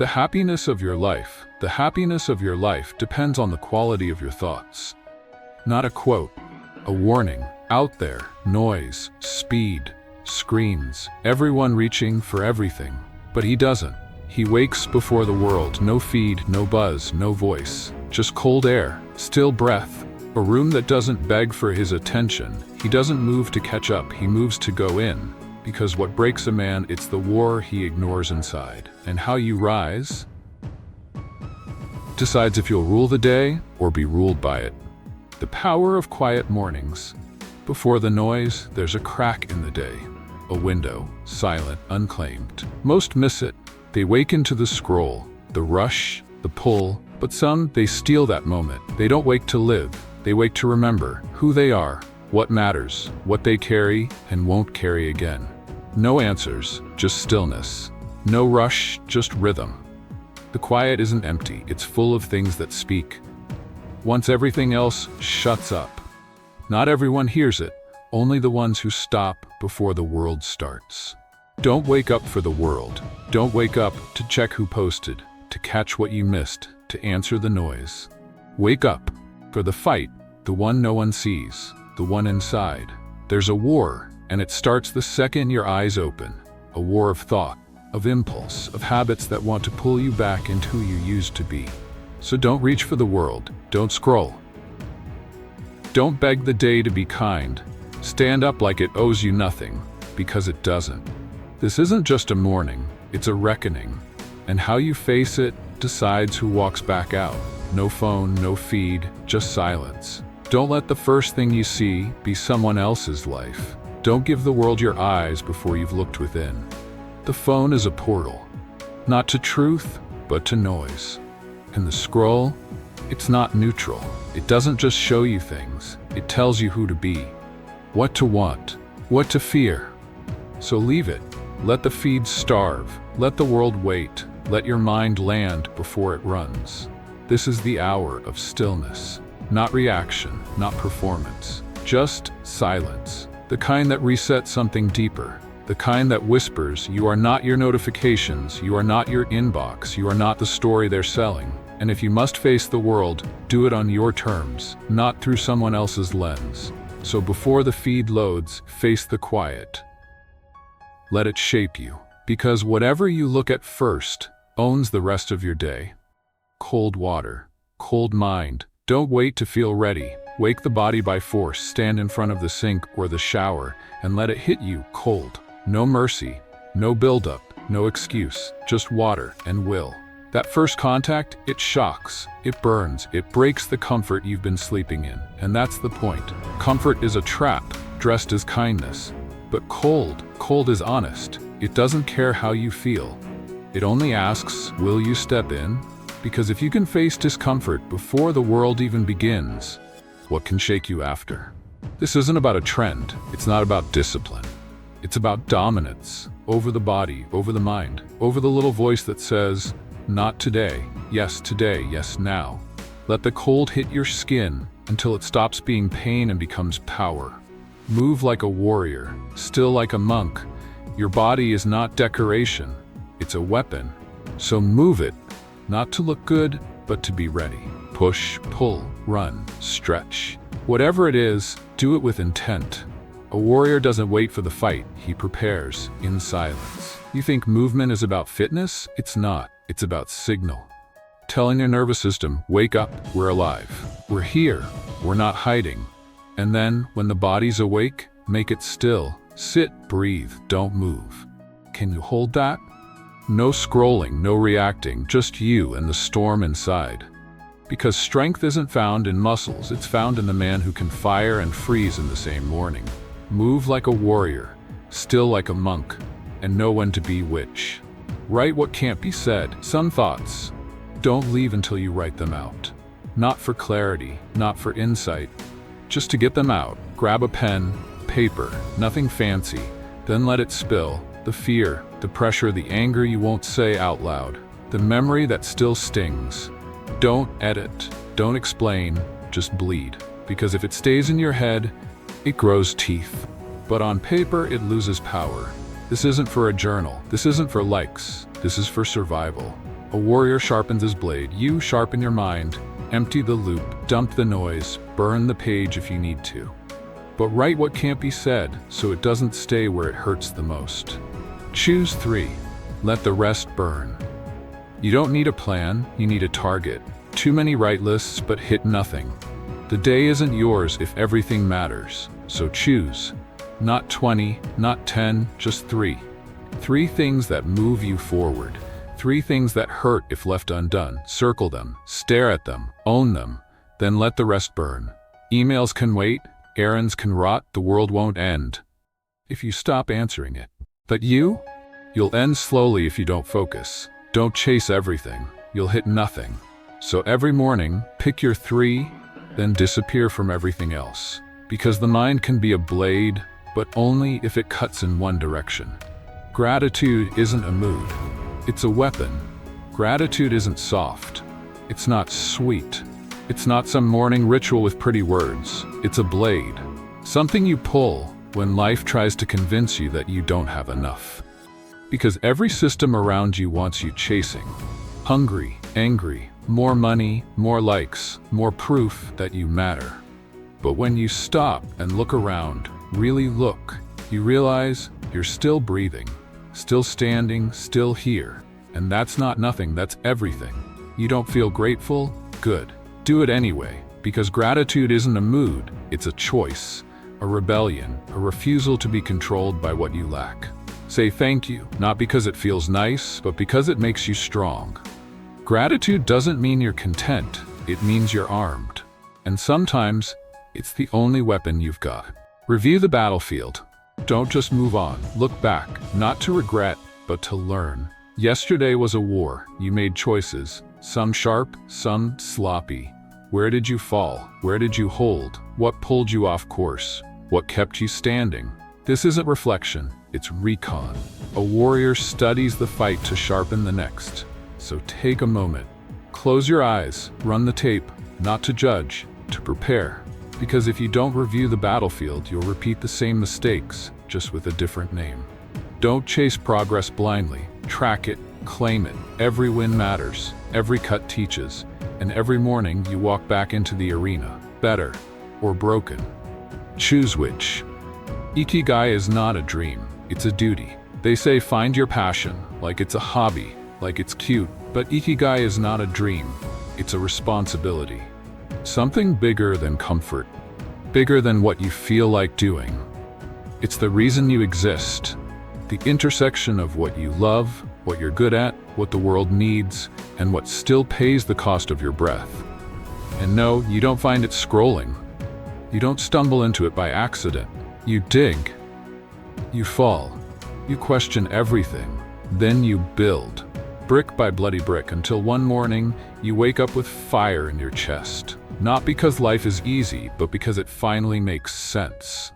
The happiness of your life depends on the quality of your thoughts. Not a quote, a warning. Out there, noise, speed, screens, everyone reaching for everything. But he doesn't. He wakes before the world, no feed, no buzz, no voice. Just cold air, still breath, a room that doesn't beg for his attention. He doesn't move to catch up, he moves to go in. Because what breaks a man, it's the war he ignores inside. And how you rise decides if you'll rule the day or be ruled by it. The power of quiet mornings. Before the noise, there's a crack in the day. A window, silent, unclaimed. Most miss it. They wake into the scroll, the rush, the pull, but some, they steal that moment. They don't wake to live. They wake to remember who they are, what matters, what they carry and won't carry again. No answers, just stillness. No rush, just rhythm. The quiet isn't empty, it's full of things that speak. Once everything else shuts up. Not everyone hears it, only the ones who stop before the world starts. Don't wake up for the world. Don't wake up to check who posted, to catch what you missed, to answer the noise. Wake up for the fight, the one no one sees, the one inside. There's a war, and it starts the second your eyes open. A war of thought, of impulse, of habits that want to pull you back into who you used to be. So don't reach for the world, don't scroll. Don't beg the day to be kind. Stand up like it owes you nothing, because it doesn't. This isn't just a morning, it's a reckoning. And how you face it decides who walks back out. No phone, no feed, just silence. Don't let the first thing you see be someone else's life. Don't give the world your eyes before you've looked within. The phone is a portal, not to truth, but to noise. And the scroll, it's not neutral. It doesn't just show you things, it tells you who to be, what to want, what to fear. So leave it. Let the feed starve. Let the world wait. Let your mind land before it runs. This is the hour of stillness. Not reaction, not performance. Just silence. The kind that resets something deeper. The kind that whispers, you are not your notifications, you are not your inbox, you are not the story they're selling. And if you must face the world, do it on your terms, not through someone else's lens. So before the feed loads, face the quiet. Let it shape you, because whatever you look at first owns the rest of your day. Cold water, cold mind. Don't wait to feel ready. Wake the body by force, stand in front of the sink or the shower, and let it hit you cold. No mercy, no buildup, no excuse, just water and will. That first contact, it shocks, it burns, it breaks the comfort you've been sleeping in. And that's the point. Comfort is a trap, dressed as kindness. But cold is honest. It doesn't care how you feel. It only asks, will you step in? Because if you can face discomfort before the world even begins, what can shake you after? This isn't about a trend. It's not about discipline. It's about dominance, over the body, over the mind, over the little voice that says, not today, yes now. Let the cold hit your skin until it stops being pain and becomes power. Move like a warrior, still like a monk. Your body is not decoration, it's a weapon. So move it, not to look good, but to be ready. Push, pull, run, stretch. Whatever it is, do it with intent. A warrior doesn't wait for the fight, he prepares in silence. You think movement is about fitness? It's not, it's about signal. Telling your nervous system, wake up, we're alive. We're here, we're not hiding. And then, when the body's awake, make it still. Sit, breathe, don't move. Can you hold that? No scrolling, no reacting, just you and the storm inside. Because strength isn't found in muscles, it's found in the man who can fire and freeze in the same morning. Move like a warrior, still like a monk, and know when to be which. Write what can't be said. Some thoughts, don't leave until you write them out. Not for clarity, not for insight, just to get them out. Grab a pen, paper, nothing fancy, then let it spill. The fear, the pressure, the anger you won't say out loud, the memory that still stings. Don't edit, don't explain, just bleed. Because if it stays in your head, it grows teeth. But on paper, it loses power. This isn't for a journal. This isn't for likes. This is for survival. A warrior sharpens his blade. You sharpen your mind. Empty the loop, dump the noise, burn the page if you need to. But write what can't be said so it doesn't stay where it hurts the most. Choose 3. Let the rest burn. You don't need a plan, you need a target. Too many write lists but hit nothing. The day isn't yours if everything matters, so choose. Not 20, not 10, just 3. 3 things that move you forward. 3 things that hurt if left undone. Circle them, stare at them, own them, then let the rest burn. Emails can wait, errands can rot, the world won't end if you stop answering it. But you'll end slowly if you don't focus. Don't chase everything, you'll hit nothing. So every morning, pick your 3, then disappear from everything else. Because the mind can be a blade, but only if it cuts in one direction. Gratitude isn't a mood, it's a weapon. Gratitude isn't soft, it's not sweet. It's not some morning ritual with pretty words. It's a blade. Something you pull when life tries to convince you that you don't have enough. Because every system around you wants you chasing. Hungry, angry, more money, more likes, more proof that you matter. But when you stop and look around, really look, you realize you're still breathing, still standing, still here. And that's not nothing, that's everything. You don't feel grateful? Good. Do it anyway, because gratitude isn't a mood, it's a choice, a rebellion, a refusal to be controlled by what you lack. Say thank you, not because it feels nice, but because it makes you strong. Gratitude doesn't mean you're content, it means you're armed. And sometimes, it's the only weapon you've got. Review the battlefield. Don't just move on, look back, not to regret, but to learn. Yesterday was a war, you made choices, some sharp, some sloppy. Where did you fall? Where did you hold? What pulled you off course? What kept you standing? This isn't reflection, it's recon. A warrior studies the fight to sharpen the next. So take a moment. Close your eyes, run the tape, not to judge, to prepare. Because if you don't review the battlefield, you'll repeat the same mistakes, just with a different name. Don't chase progress blindly. Track it, claim it. Every win matters, every cut teaches, and every morning you walk back into the arena, better or broken. Choose which. Ikigai is not a dream, it's a duty. They say find your passion, like it's a hobby, like it's cute, but Ikigai is not a dream, it's a responsibility. Something bigger than comfort, bigger than what you feel like doing. It's the reason you exist, the intersection of what you love, what you're good at, what the world needs, and what still pays the cost of your breath. And no, you don't find it scrolling. You don't stumble into it by accident. You dig. You fall. You question everything. Then you build. Brick by bloody brick until one morning you wake up with fire in your chest. Not because life is easy, but because it finally makes sense.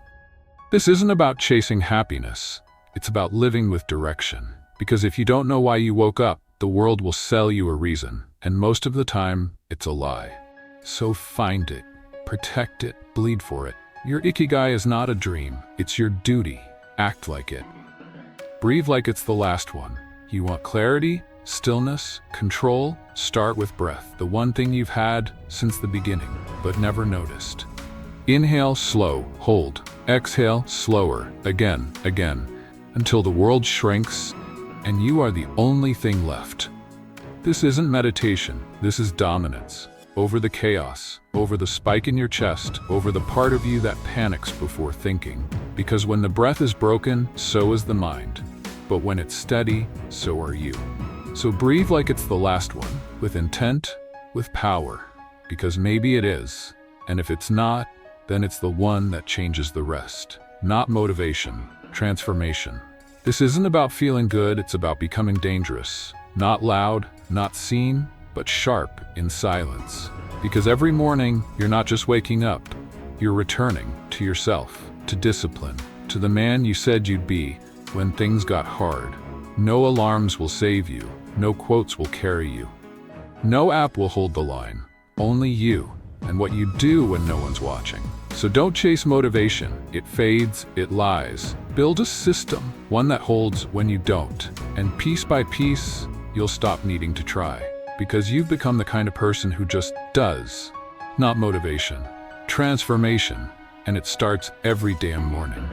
This isn't about chasing happiness. It's about living with direction. Because if you don't know why you woke up, the world will sell you a reason. And most of the time, it's a lie. So find it. Protect it. Bleed for it. Your Ikigai is not a dream. It's your duty. Act like it. Breathe like it's the last one. You want clarity, stillness, control? Start with breath, the one thing you've had since the beginning, but never noticed. Inhale slow, hold. Exhale slower, again, until the world shrinks and you are the only thing left. This isn't meditation, this is dominance. Over the chaos, over the spike in your chest, over the part of you that panics before thinking. Because when the breath is broken, so is the mind. But when it's steady, so are you. So breathe like it's the last one, with intent, with power. Because maybe it is. And if it's not, then it's the one that changes the rest. Not motivation, transformation. This isn't about feeling good, it's about becoming dangerous. Not loud, not seen, but sharp in silence. Because every morning, you're not just waking up, you're returning to yourself, to discipline, to the man you said you'd be when things got hard. No alarms will save you, no quotes will carry you. No app will hold the line, only you, and what you do when no one's watching. So don't chase motivation, it fades, it lies. Build a system, one that holds when you don't, and piece by piece, you'll stop needing to try. Because you've become the kind of person who just does. Not motivation, transformation. And it starts every damn morning.